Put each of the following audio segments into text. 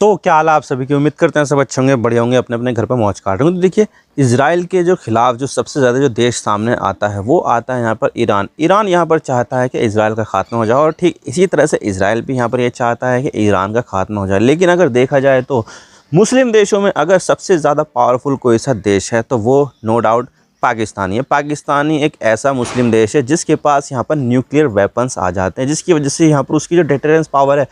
तो क्या हाल है आप सभी की। उम्मीद करते हैं सब अच्छे होंगे, बढ़िया होंगे, अपने अपने घर पर मौज काट रहे होंगे। तो देखिए, इजराइल के जो खिलाफ जो सबसे ज़्यादा जो देश सामने आता है वो आता है यहाँ पर ईरान। ईरान यहाँ पर चाहता है कि इजराइल का खात्मा हो जाए, और ठीक इसी तरह से इजराइल भी यहाँ पर ये चाहता है कि ईरान का खात्मा हो जाए। लेकिन अगर देखा जाए तो मुस्लिम देशों में अगर सबसे ज़्यादा पावरफुल कोई सा देश है तो वो नो डाउट पाकिस्तानी है। पाकिस्तानी एक ऐसा मुस्लिम देश है जिसके पास यहाँ पर न्यूक्लियर वेपन्स आ जाते हैं, जिसकी वजह से यहाँ पर उसकी जो डिटरेंस पावर है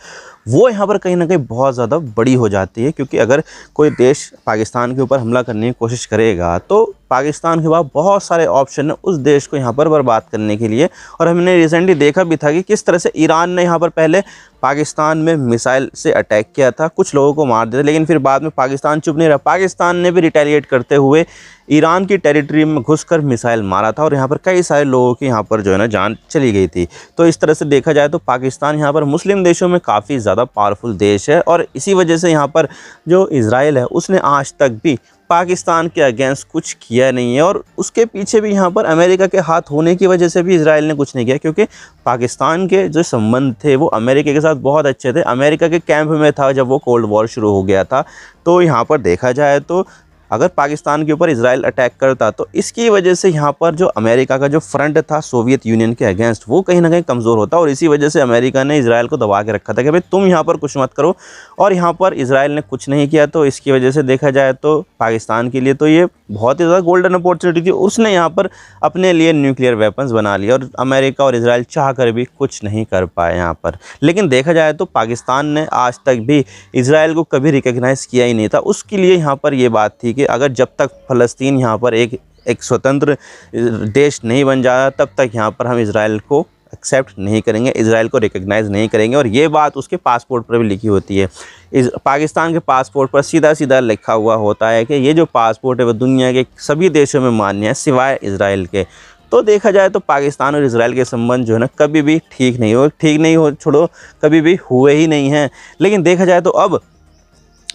वो यहाँ पर कहीं ना कहीं बहुत ज़्यादा बड़ी हो जाती है। क्योंकि अगर कोई देश पाकिस्तान के ऊपर हमला करने की कोशिश करेगा तो पाकिस्तान के पास बहुत सारे ऑप्शन है उस देश को यहाँ पर बर्बाद करने के लिए। और हमने रिसेंटली देखा भी था कि किस तरह से ईरान ने यहाँ पर पहले पाकिस्तान में मिसाइल से अटैक किया था, कुछ लोगों को मार दिया, लेकिन फिर बाद में पाकिस्तान चुप नहीं रहा। पाकिस्तान ने भी रिटेलिएट करते हुए ईरान की टेरिटरी में घुसकर मिसाइल मारा था, और यहाँ पर कई सारे लोगों की यहाँ पर जो है ना जान चली गई थी। तो इस तरह से देखा जाए तो पाकिस्तान यहाँ पर मुस्लिम देशों में काफ़ी ज़्यादा पावरफुल देश है, और इसी वजह से यहाँ पर जो इजराइल है उसने आज तक भी पाकिस्तान के अगेंस्ट कुछ किया नहीं है। और उसके पीछे भी यहाँ पर अमेरिका के हाथ होने की वजह से भी इजराइल ने कुछ नहीं किया, क्योंकि पाकिस्तान के जो संबंध थे वो अमेरिका के साथ बहुत अच्छे थे। अमेरिका के कैंप में था जब वो कोल्ड वॉर शुरू हो गया था। तो यहाँ पर देखा जाए तो अगर पाकिस्तान के ऊपर इजराइल अटैक करता तो इसकी वजह से यहाँ पर जो अमेरिका का जो फ्रंट था सोवियत यूनियन के अगेंस्ट वो कहीं ना कहीं कमज़ोर होता, और इसी वजह से अमेरिका ने इजराइल को दबा के रखा था कि भाई तुम यहाँ पर कुछ मत करो। और यहाँ पर इजराइल ने कुछ नहीं किया, तो इसकी वजह से देखा जाए तो पाकिस्तान के लिए तो ये बहुत ही ज़्यादा गोल्डन अपॉर्चुनिटी थी। उसने यहाँ पर अपने लिए न्यूक्लियर वेपन्स बना लिए, और अमेरिका और इजराइल चाह कर भी कुछ नहीं कर पाए यहाँ पर। लेकिन देखा जाए तो पाकिस्तान ने आज तक भी इजराइल को कभी रिकग्नाइज़ किया ही नहीं था। उसके लिए यहाँ पर ये बात थी कि अगर जब तक फ़लस्तीन यहाँ पर एक स्वतंत्र देश नहीं बन जाता तब तक यहाँ पर हम इजराइल को एक्सेप्ट नहीं करेंगे, इजराइल को रिकग्नाइज़ नहीं करेंगे। और ये बात उसके पासपोर्ट पर भी लिखी होती है। इस पाकिस्तान के पासपोर्ट पर सीधा सीधा लिखा हुआ होता है कि ये जो पासपोर्ट है वो दुनिया के सभी देशों में मान्य है सिवाय इजराइल के। तो देखा जाए तो पाकिस्तान और इजराइल के संबंध जो है ना कभी भी ठीक नहीं हो छोड़ो कभी भी हुए ही नहीं हैं। लेकिन देखा जाए तो अब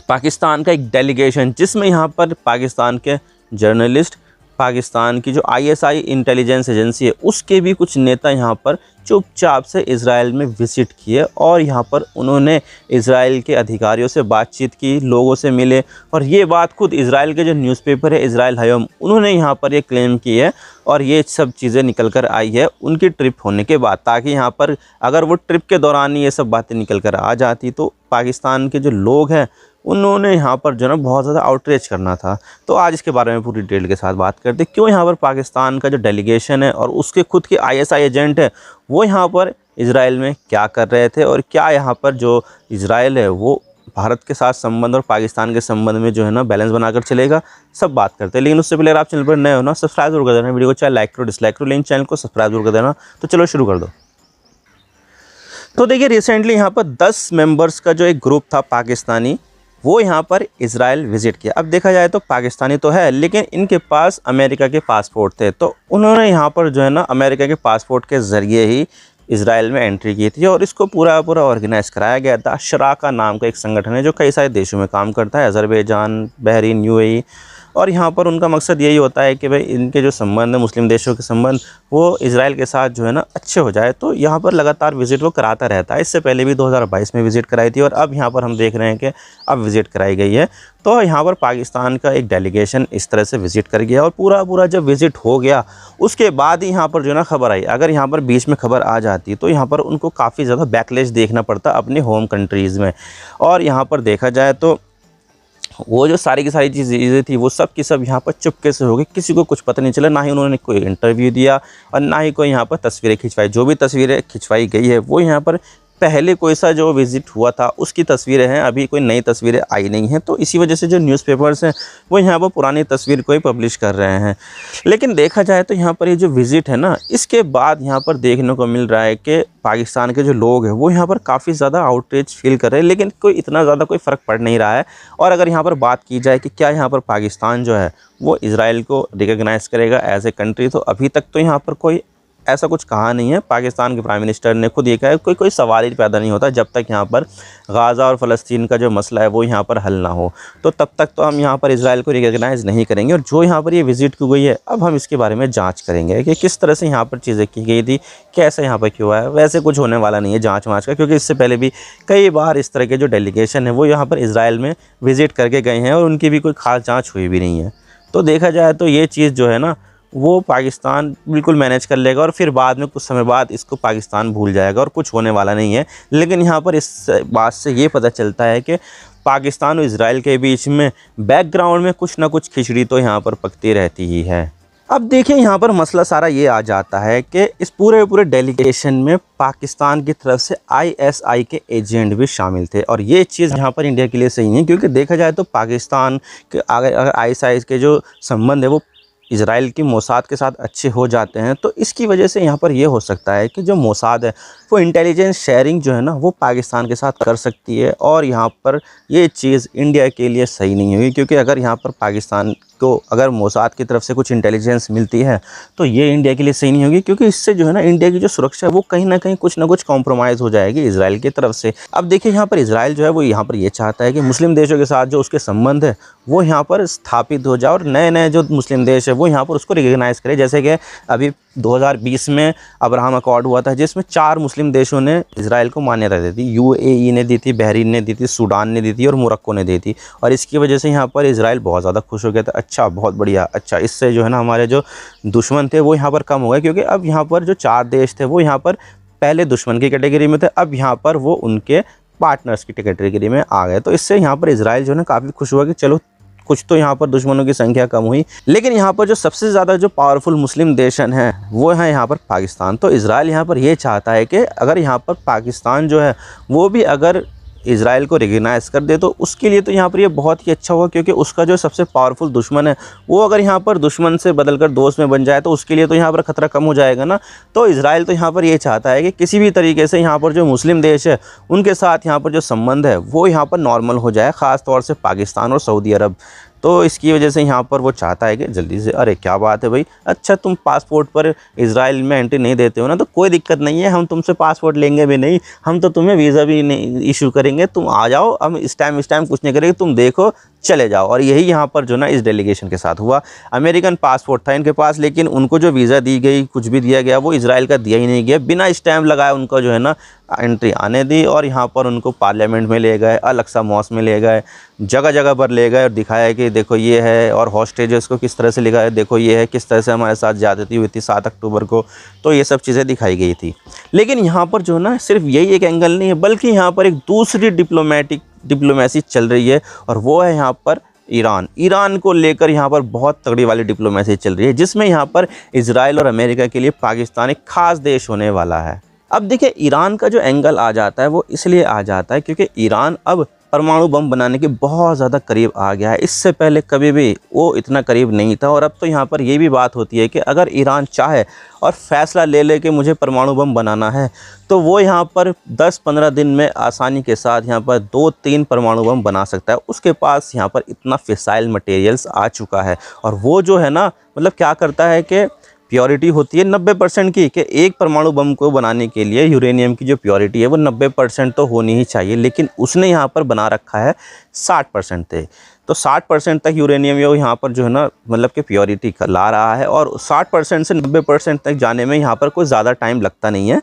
पाकिस्तान का एक डेलीगेशन, जिसमें यहाँ पर पाकिस्तान के जर्नलिस्ट, पाकिस्तान की जो आईएसआई इंटेलिजेंस एजेंसी है उसके भी कुछ नेता यहाँ पर चुपचाप से इजराइल में विज़िट किए, और यहाँ पर उन्होंने इजराइल के अधिकारियों से बातचीत की, लोगों से मिले। और ये बात खुद इजराइल के जो न्यूज़पेपर है इजराइल हायोम, उन्होंने यहाँ पर ये क्लेम की है, और ये सब चीज़ें निकल कर आई है उनकी ट्रिप होने के बाद। ताकि यहाँ पर अगर वो ट्रिप के दौरान ये सब बातें निकल कर आ जाती तो पाकिस्तान के जो लोग हैं उन्होंने यहाँ पर जो ना बहुत ज़्यादा आउटरीच करना था। तो आज इसके बारे में पूरी डिटेल के साथ बात करते क्यों यहाँ पर पाकिस्तान का जो डेलीगेशन है और उसके खुद के आईएसआई एजेंट है वो यहाँ पर इजराइल में क्या कर रहे थे, और क्या यहाँ पर जो इजराइल है वो भारत के साथ संबंध और पाकिस्तान के संबंध में जो है ना बैलेंस बनाकर चलेगा, सब बात करते हैं। लेकिन उससे पहले आप चैनल पर नए हो ना सब्सक्राइब जरूर कर देना, वीडियो को चाहे लाइक करो डिसलाइक करो, लेकिन चैनल को सब्सक्राइब जरूर कर देना। तो चलो शुरू कर दो। तो देखिए, रिसेंटली यहाँ पर 10 मेंबर्स का जो एक ग्रुप था पाकिस्तानी, वो यहाँ पर इजराइल विज़िट किया। अब देखा जाए तो पाकिस्तानी तो है लेकिन इनके पास अमेरिका के पासपोर्ट थे, तो उन्होंने यहाँ पर जो है ना अमेरिका के पासपोर्ट के ज़रिए ही इजराइल में एंट्री की थी, और इसको पूरा ऑर्गेनाइज़ कराया गया था। शराका नाम का एक संगठन है जो कई सारे देशों में काम करता है, अज़रबैजान, बहरीन, यूएई। और यहाँ पर उनका मकसद यही होता है कि भाई इनके जो संबंध है मुस्लिम देशों के संबंध वो इजराइल के साथ जो है ना अच्छे हो जाए। तो यहाँ पर लगातार विज़िट वो कराता रहता है। इससे पहले भी 2022 में विज़िट कराई थी, और अब यहाँ पर हम देख रहे हैं कि अब विज़िट कराई गई है। तो यहाँ पर पाकिस्तान का एक डेलीगेशन इस तरह से विज़िट कर गया, और पूरा जब विज़िट हो गया उसके बाद ही यहाँ पर जो है ना खबर आई। अगर यहाँ पर बीच में खबर आ जाती तो यहाँ पर उनको काफ़ी ज़्यादा बैकलैश देखना पड़ता अपने होम कंट्रीज़ में। और यहाँ पर देखा जाए तो वो जो सारी की सारी चीज़ें थी वो सब की सब यहाँ पर चुपके से हो गई, किसी को कुछ पता नहीं चला। ना ही उन्होंने कोई इंटरव्यू दिया और ना ही कोई यहाँ पर तस्वीरें खिंचवाई। जो भी तस्वीरें खिंचवाई गई है वो यहाँ पर पहले कोई सा जो विज़िट हुआ था उसकी तस्वीरें हैं, अभी कोई नई तस्वीरें आई नहीं हैं। तो इसी वजह से जो न्यूज़पेपर्स हैं वो यहाँ पर पुरानी तस्वीर को ही पब्लिश कर रहे हैं। लेकिन देखा जाए तो यहाँ पर ये जो विज़िट है ना इसके बाद यहाँ पर देखने को मिल रहा है कि पाकिस्तान के जो लोग हैं वो यहाँ पर काफ़ी ज़्यादा आउटरीच फील कर रहे हैं, लेकिन कोई इतना ज़्यादा कोई फ़र्क पड़ नहीं रहा है। और अगर यहाँ पर बात की जाए कि क्या यहाँ पर पाकिस्तान जो है वो इजराइल को रिकग्नाइज़ करेगा एज ए कंट्री, तो अभी तक तो यहाँ पर कोई ऐसा कुछ कहा नहीं है। पाकिस्तान के प्राइम मिनिस्टर ने खुद ये कहा है कोई सवाल ही पैदा नहीं होता जब तक यहाँ पर गाज़ा और फ़लस्तीन का जो मसला है वो यहाँ पर हल ना हो, तो तब तक तो हम यहाँ पर इजराइल को रिकॉग्नाइज़ नहीं करेंगे। और जो यहाँ पर ये विज़िट की गई है, अब हम इसके बारे में जाँच करेंगे कि किस तरह से यहाँ पर चीज़ें की गई थी, कैसे यहाँ पर क्यों हुआ है। वैसे कुछ होने वाला नहीं है जाँच वाँच का, क्योंकि इससे पहले भी कई बार इस तरह के जो डेलीगेशन है वो यहाँ पर इजराइल में विज़िट करके गए हैं और उनकी भी कोई ख़ास जाँच हुई भी नहीं है। तो देखा जाए तो ये चीज़ जो है ना वो पाकिस्तान बिल्कुल मैनेज कर लेगा और फिर बाद में कुछ समय बाद इसको पाकिस्तान भूल जाएगा और कुछ होने वाला नहीं है। लेकिन यहाँ पर इस बात से ये पता चलता है कि पाकिस्तान और इजराइल के बीच में बैकग्राउंड में कुछ ना कुछ खिचड़ी तो यहाँ पर पकती रहती ही है। अब देखिए यहाँ पर मसला सारा ये आ जाता है कि इस पूरे डेलीगेशन में पाकिस्तान की तरफ से आईएसआई के एजेंट भी शामिल थे और ये चीज़ यहाँ पर इंडिया के लिए सही नहीं है, क्योंकि देखा जाए तो पाकिस्तान के अगर आईएसआई के जो संबंध है वो इजराइल की मोसाद के साथ अच्छे हो जाते हैं, तो इसकी वजह से यहाँ पर ये हो सकता है कि जो मोसाद है वो इंटेलिजेंस शेयरिंग जो है ना वो पाकिस्तान के साथ कर सकती है। और यहाँ पर ये चीज़ इंडिया के लिए सही नहीं हुई, क्योंकि अगर यहाँ पर पाकिस्तान को अगर मोसाद की तरफ से कुछ इंटेलिजेंस मिलती है तो ये इंडिया के लिए सही नहीं होगी, क्योंकि इससे जो है ना इंडिया की जो सुरक्षा है वो कहीं ना कहीं कुछ ना कुछ कॉम्प्रोमाइज़ हो जाएगी इजराइल की तरफ से। अब देखिए यहाँ पर इजराइल जो है वो यहाँ पर ये चाहता है कि मुस्लिम देशों के साथ जो उसके संबंध है वो यहाँ पर स्थापित हो जाए और नए नए जो मुस्लिम देश है वो यहाँ पर उसको रिकग्नाइज़ करे। जैसे कि अभी 2020 में अब्राहम अकॉर्ड हुआ था जिसमें 4 मुस्लिम देशों ने इजराइल को मान्यता दी थी। यूएई ने दी थी, बहरीन ने दी थी, सूडान ने दी थी और मोरक्को ने दी थी। और इसकी वजह से यहाँ पर इजराइल बहुत ज़्यादा खुश हो गया था। अच्छा, बहुत बढ़िया, अच्छा, इससे जो है ना हमारे जो दुश्मन थे वो यहाँ पर कम हो गए, क्योंकि अब यहाँ पर जो 4 देश थे वो यहाँ पर पहले दुश्मन की कैटेगरी में थे, अब यहाँ पर वो उनके पार्टनर्स की कैटेगरी में आ गए। तो इससे यहाँ पर इजराइल जो है ना काफ़ी खुश हुआ कि चलो कुछ तो यहाँ पर दुश्मनों की संख्या कम हुई। लेकिन यहाँ पर जो सबसे ज़्यादा जो पावरफुल मुस्लिम देश हैं वो है यहाँ पर पाकिस्तान। तो इजराइल यहाँ पर ये चाहता है कि अगर यहाँ पर पाकिस्तान जो है वो भी अगर इजराइल को रिकग्नाइज़ कर दे तो उसके लिए तो यहाँ पर ये बहुत ही अच्छा होगा, क्योंकि उसका जो सबसे पावरफुल दुश्मन है वो अगर यहाँ पर दुश्मन से बदलकर दोस्त में बन जाए तो उसके लिए तो यहाँ पर ख़तरा कम हो जाएगा ना। तो इजराइल तो यहाँ पर ये चाहता है कि किसी भी तरीके से यहाँ पर जो मुस्लिम देश है उनके साथ यहाँ पर जो संबंध है वो यहाँ पर नॉर्मल हो जाए, ख़ास तौर से पाकिस्तान और सऊदी अरब। तो इसकी वजह से यहाँ पर वो चाहता है कि जल्दी से, अरे क्या बात है भाई, अच्छा तुम पासपोर्ट पर इजराइल में एंट्री नहीं देते हो ना, तो कोई दिक्कत नहीं है, हम तुमसे पासपोर्ट लेंगे भी नहीं, हम तो तुम्हें वीज़ा भी नहीं इशू करेंगे, तुम आ जाओ, हम इस टाइम कुछ नहीं करेंगे, तुम देखो चले जाओ। और यही यहाँ पर जो ना इस डेलीगेशन के साथ हुआ। अमेरिकन पासपोर्ट था इनके पास, लेकिन उनको जो वीज़ा दी गई, कुछ भी दिया गया, वो इजराइल का दिया ही नहीं गया। बिना स्टैम्प लगाए उनको जो है ना एंट्री आने दी और यहाँ पर उनको पार्लियामेंट में ले गए, अल-अक्सा मॉस्क में ले गए, जगह जगह पर ले गए और दिखाया कि देखो ये है, और हॉस्टेजेस को किस तरह से लिखा है, देखो ये है, किस तरह से हमारे साथ ज़्यादती हुई थी 7 अक्टूबर को। तो ये सब चीज़ें दिखाई गई थी। लेकिन यहाँ पर जो ना सिर्फ यही एक एंगल नहीं है, बल्कि यहाँ पर एक दूसरी डिप्लोमेसी चल रही है, और वो है यहाँ पर ईरान को लेकर यहाँ पर बहुत तगड़ी वाली डिप्लोमेसी चल रही है, जिसमें यहाँ पर इजराइल और अमेरिका के लिए पाकिस्तान एक खास देश होने वाला है। अब देखिए ईरान का जो एंगल आ जाता है वो इसलिए आ जाता है क्योंकि ईरान अब परमाणु बम बनाने के बहुत ज़्यादा करीब आ गया है। इससे पहले कभी भी वो इतना करीब नहीं था, और अब तो यहाँ पर ये भी बात होती है कि अगर ईरान चाहे और फैसला ले ले कि मुझे परमाणु बम बनाना है, तो वो यहाँ पर 10-15 दिन में आसानी के साथ यहाँ पर 2-3 परमाणु बम बना सकता है। उसके पास यहाँ पर इतना फिसाइल मटेरियल्स आ चुका है, और वो जो है ना मतलब क्या करता है कि प्योरिटी होती है 90% की, कि एक परमाणु बम को बनाने के लिए यूरेनियम की जो प्योरिटी है वो 90% तो होनी ही चाहिए, लेकिन उसने यहाँ पर बना रखा है 60% तक। तो 60% तक यूरेनियम यहाँ पर जो है ना मतलब कि प्योरिटी ला रहा है, और 60% से 90% तक जाने में यहाँ पर कोई ज़्यादा टाइम लगता नहीं है।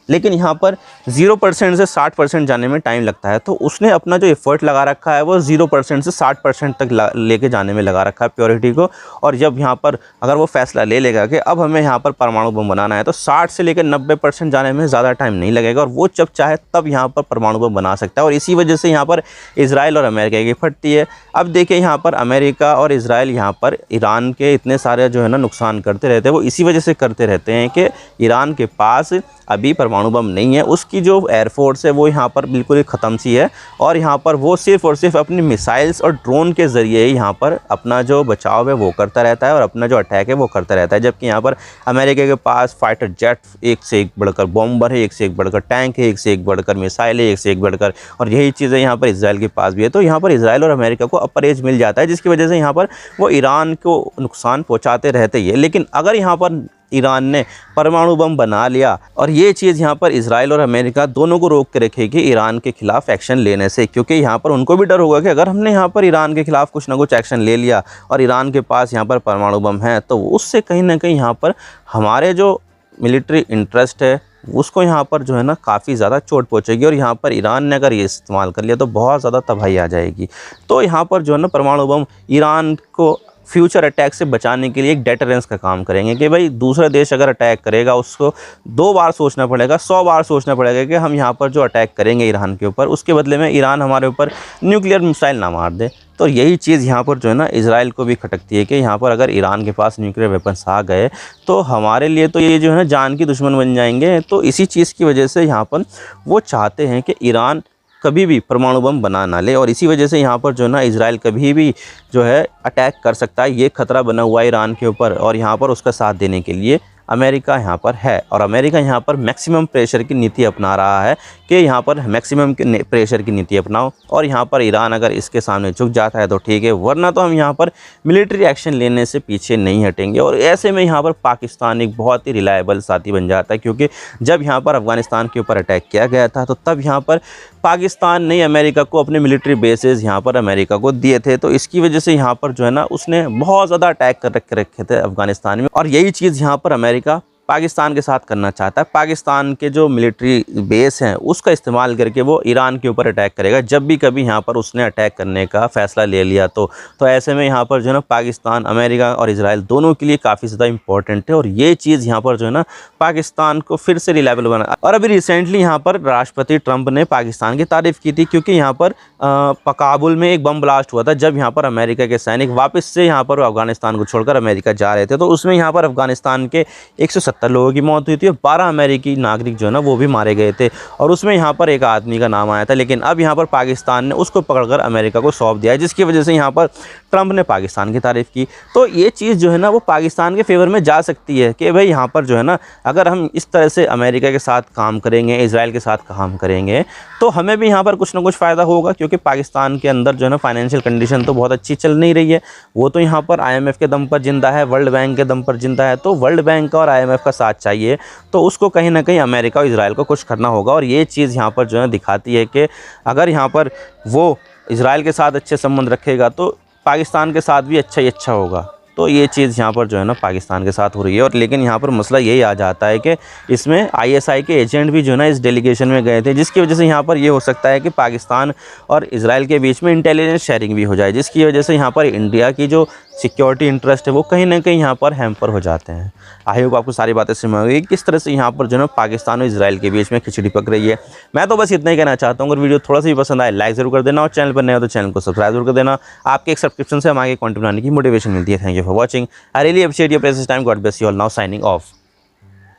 लेकिन यहाँ पर 0% से 60% जाने में टाइम लगता है। तो उसने अपना जो एफर्ट लगा रखा है वो 0% से 60% तक लेके जाने में लगा रखा है प्योरिटी को। और जब यहाँ पर अगर वो फैसला ले लेगा कि अब हमें यहाँ पर परमाणु बम बनाना है, तो 60 से लेकर 90% जाने में ज़्यादा टाइम नहीं लगेगा, और वो जब चाहे तब यहाँ पर परमाणु बम बना सकता है। और इसी वजह से यहाँ पर इजराइल और अमेरिका की फटती है। अब देखिए यहाँ पर अमेरिका और इजराइल यहाँ पर ईरान के इतने सारे जो है ना नुकसान करते रहते हैं, वो इसी वजह से करते रहते हैं कि ईरान के पास अभी परमाणु बम नहीं है। उसकी जो एयरफोर्स है वो यहाँ पर बिल्कुल ही ख़त्म सी है, और यहाँ पर वो सिर्फ़ और सिर्फ अपनी मिसाइल्स और ड्रोन के ज़रिए यहाँ पर अपना जो बचाव है वो करता रहता है, और अपना जो अटैक है वो करता रहता है। जबकि यहाँ पर अमेरिका के पास फाइटर जेट एक से एक बढ़कर बॉम्बर है, एक से एक बढ़कर टैंक है, एक से एक बढ़कर मिसाइल है, एक से एक बढ़कर, और यही चीज़ें यहाँ पर इजराइल के पास भी है। तो यहाँ पर इजराइल और अमेरिका को अपर एज मिल जाता है, जिसकी वजह से यहाँ पर वो ईरान को नुकसान पहुँचाते रहते ही है। लेकिन अगर यहाँ पर ईरान ने परमाणु बम बना लिया, और ये चीज़ यहाँ पर इजराइल और अमेरिका दोनों को रोक के रखेगी ईरान के खिलाफ एक्शन लेने से, क्योंकि यहाँ पर उनको भी डर होगा कि अगर हमने यहाँ पर ईरान के खिलाफ कुछ ना कुछ एक्शन ले लिया और ईरान के पास यहाँ पर परमाणु बम है, तो उससे कहीं ना कहीं यहाँ पर हमारे जो मिलिट्री इंटरेस्ट है उसको यहाँ पर जो है ना काफ़ी ज़्यादा चोट पहुँचेगी, और यहाँ पर ईरान ने अगर ये इस्तेमाल कर लिया तो बहुत ज़्यादा तबाही आ जाएगी। तो यहाँ पर जो है ना परमाणु बम ईरान को फ्यूचर अटैक से बचाने के लिए एक डेटरेंस का काम करेंगे कि भाई दूसरा देश अगर अटैक करेगा उसको 2 बार सोचना पड़ेगा, 100 बार सोचना पड़ेगा कि हम यहाँ पर जो अटैक करेंगे ईरान के ऊपर, उसके बदले में ईरान हमारे ऊपर न्यूक्लियर मिसाइल ना मार दे। तो यही चीज़ यहाँ पर जो है ना इजराइल को भी खटकती है कि यहाँ पर अगर ईरान के पास न्यूक्लियर वेपन्स आ गए तो हमारे लिए तो ये जो है ना जान की दुश्मन बन जाएंगे। तो इसी चीज़ की वजह से यहाँ पर वो चाहते हैं कि ईरान कभी भी परमाणु बम बना ना ले, और इसी वजह से यहाँ पर जो है ना इजराइल कभी भी जो है अटैक कर सकता है। ये खतरा बना हुआ है ईरान के ऊपर, और यहाँ पर उसका साथ देने के लिए अमेरिका यहाँ पर है, और अमेरिका यहाँ पर मैक्सिमम प्रेशर की नीति अपना रहा है कि यहाँ पर मैक्सिमम प्रेशर की नीति अपनाओ, और यहाँ पर ईरान अगर इसके सामने झुक जाता है तो ठीक है, वरना तो हम यहाँ पर मिलिट्री एक्शन लेने से पीछे नहीं हटेंगे। और ऐसे में यहाँ पर पाकिस्तान एक बहुत ही रिलायबल साथी बन जाता है, क्योंकि जब यहाँ पर अफ़गानिस्तान के ऊपर अटैक किया गया था तो तब यहाँ पर पाकिस्तान ने अमेरिका को अपने मिलिट्री बेसेस यहाँ पर अमेरिका को दिए थे। तो इसकी वजह से यहाँ पर जो है ना उसने बहुत ज़्यादा अटैक कर रखे थे अफ़गानिस्तान में, और यही चीज़ यहाँ पर अमेरिका पाकिस्तान के साथ करना चाहता है। पाकिस्तान के जो मिलिट्री बेस हैं उसका इस्तेमाल करके वो ईरान के ऊपर अटैक करेगा जब भी कभी यहाँ पर उसने अटैक करने का फ़ैसला ले लिया। तो ऐसे में यहाँ पर जो है ना पाकिस्तान, अमेरिका और इजराइल दोनों के लिए काफ़ी ज़्यादा इंपॉर्टेंट है, और ये चीज़ यहाँ पर जो है ना पाकिस्तान को फिर से रिलायबल बना। और अभी रिसेंटली यहाँ पर राष्ट्रपति ट्रंप ने पाकिस्तान की तारीफ़ की थी, क्योंकि यहाँ पर काबुल में एक बम ब्लास्ट हुआ था जब यहाँ पर अमेरिका के सैनिक वापस से यहाँ पर अफ़गानिस्तान को छोड़कर अमेरिका जा रहे थे। तो उसमें यहाँ पर अफ़गानिस्तान के 170 लोगों की मौत हुई थी, और 12 अमेरिकी नागरिक जो है ना वो भी मारे गए थे, और उसमें यहाँ पर एक आदमी का नाम आया था। लेकिन अब यहाँ पर पाकिस्तान ने उसको पकड़कर अमेरिका को सौंप दिया है, जिसकी वजह से यहाँ पर ट्रंप ने पाकिस्तान की तारीफ़ की। तो ये चीज़ जो है ना वो पाकिस्तान के फेवर में जा सकती है कि भाई यहाँ पर जो है ना अगर हम इस तरह से अमेरिका के साथ काम करेंगे, इजराइल के साथ काम करेंगे, तो हमें भी यहाँ पर कुछ ना कुछ फ़ायदा होगा, क्योंकि पाकिस्तान के अंदर जो है ना फाइनेंशियल कंडीशन तो बहुत अच्छी चल नहीं रही है। वो तो यहाँ पर IMF के दम पर जिंदा है, वर्ल्ड बैंक के दम पर जिंदा है। तो वर्ल्ड बैंक और IMF का साथ चाहिए, तो उसको कहीं ना कहीं अमेरिका और इजराइल को कुछ करना होगा। और ये चीज़ यहाँ पर जो है दिखाती है कि अगर यहाँ पर वो इजराइल के साथ अच्छे संबंध रखेगा तो पाकिस्तान के साथ भी अच्छा ही अच्छा होगा। तो ये चीज़ यहाँ पर जो है ना पाकिस्तान के साथ हो रही है। और लेकिन यहाँ पर मसला यही आ जाता है कि इसमें ISI के एजेंट भी जो है ना इस डेलीगेशन में गए थे, जिसकी वजह से यहाँ पर ये हो सकता है कि पाकिस्तान और इजराइल के बीच में इंटेलिजेंस शेयरिंग भी हो जाए, जिसकी वजह से यहाँ पर इंडिया की जो सिक्योरिटी इंटरेस्ट है वो कहीं ना कहीं यहाँ पर हैम्पर हो जाते हैं। आई होप आपको सारी बातें समझ आ गई किस तरह से यहाँ पर जो है पाकिस्तान और इजराइल के बीच में खिचड़ी पक रही है। मैं तो बस इतना ही कहना चाहता हूँ, अगर वीडियो थोड़ा सा भी पसंद आए लाइक ज़रूर कर देना, और चैनल पर नए हो तो चैनल को सब्सक्राइब जरूर कर देना। आपके एक सब्सक्रिप्शन से हमारे कंटेंट बनाने की मोटिवेशन मिलती है। Thank you for watching. I really appreciate your precious time. God bless you all. Now signing off.